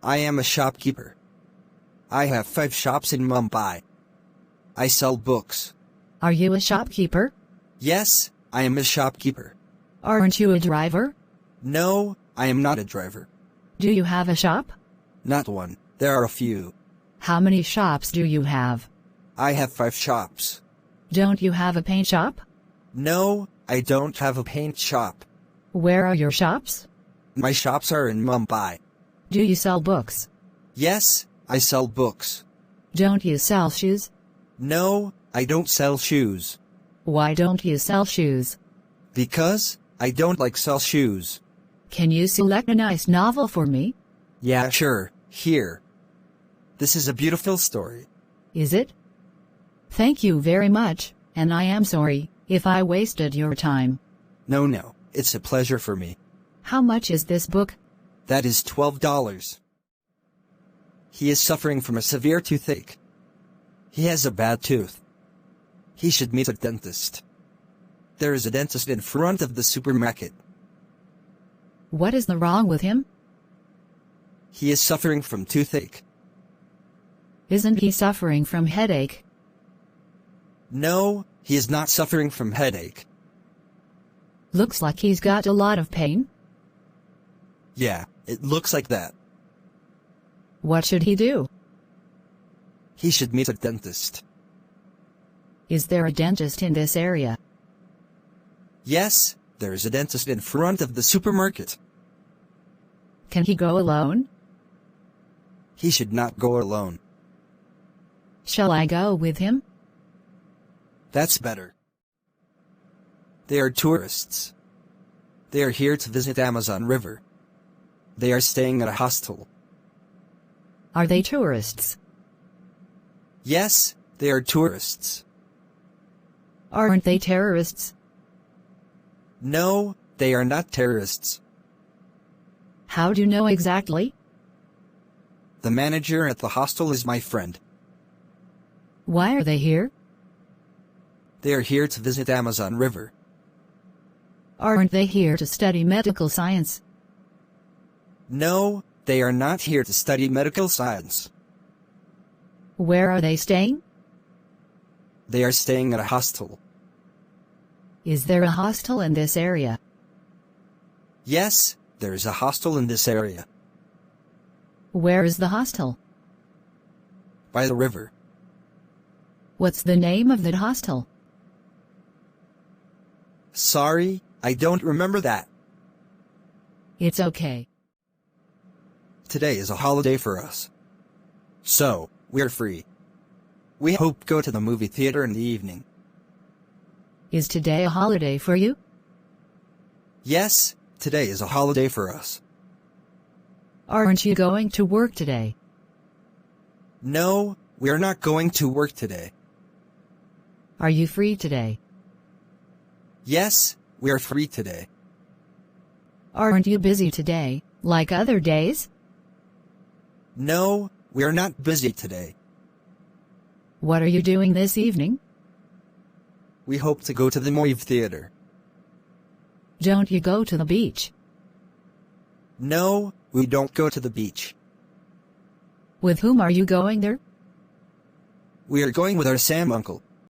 I am a shopkeeper. I have 5 shops in Mumbai. I sell books. Are you a shopkeeper? Yes, I am a shopkeeper. Aren't you a driver? No, I am not a driver. Do you have a shop? Not one, there are a few. How many shops do you have? I have 5 shops. Don't you have a paint shop? No, I don't have a paint shop. Where are your shops? My shops are in Mumbai. Do you sell books? Yes, I sell books. Don't you sell shoes? No, I don't sell shoes. Why don't you sell shoes? Because I don't like sell shoes. Can you select a nice novel for me? Yeah, sure, here. This is a beautiful story. Is it? Thank you very much, and I am sorry if I wasted your time. No, it's a pleasure for me. How much is this book? That is $12. He is suffering from a severe toothache. He has a bad tooth. He should meet a dentist. There is a dentist in front of the supermarket. What is wrong with him? He is suffering from toothache. Isn't he suffering from headache? No, he is not suffering from headache. Looks like he's got a lot of pain. Yeah, it looks like that. What should he do? He should meet a dentist. Is there a dentist in this area? Yes, there is a dentist in front of the supermarket. Can he go alone? He should not go alone. Shall I go with him? That's better. They are tourists. They are here to visit Amazon River. They are staying at a hostel. Are they tourists? Yes, they are tourists. Aren't they terrorists? No, they are not terrorists. How do you know exactly? The manager at the hostel is my friend. Why are they here? They are here to visit Amazon River. Aren't they here to study medical science? No, they are not here to study medical science. Where are they staying? They are staying at a hostel. Is there a hostel in this area? Yes, there is a hostel in this area. Where is the hostel? By the river. What's the name of that hostel? Sorry, I don't remember that. It's okay. Today is a holiday for us. So, we're free. We hope to go to the movie theater in the evening. Is today a holiday for you? Yes, today is a holiday for us. Aren't you going to work today? No, we are not going to work today. Are you free today? Yes, we are free today. Aren't you busy today, like other days? No, we are not busy today. What are you doing this evening? We hope to go to the movie theater. Don't you go to the beach? No, we don't go to the beach. With whom are you going there? We are going with our Sam uncle.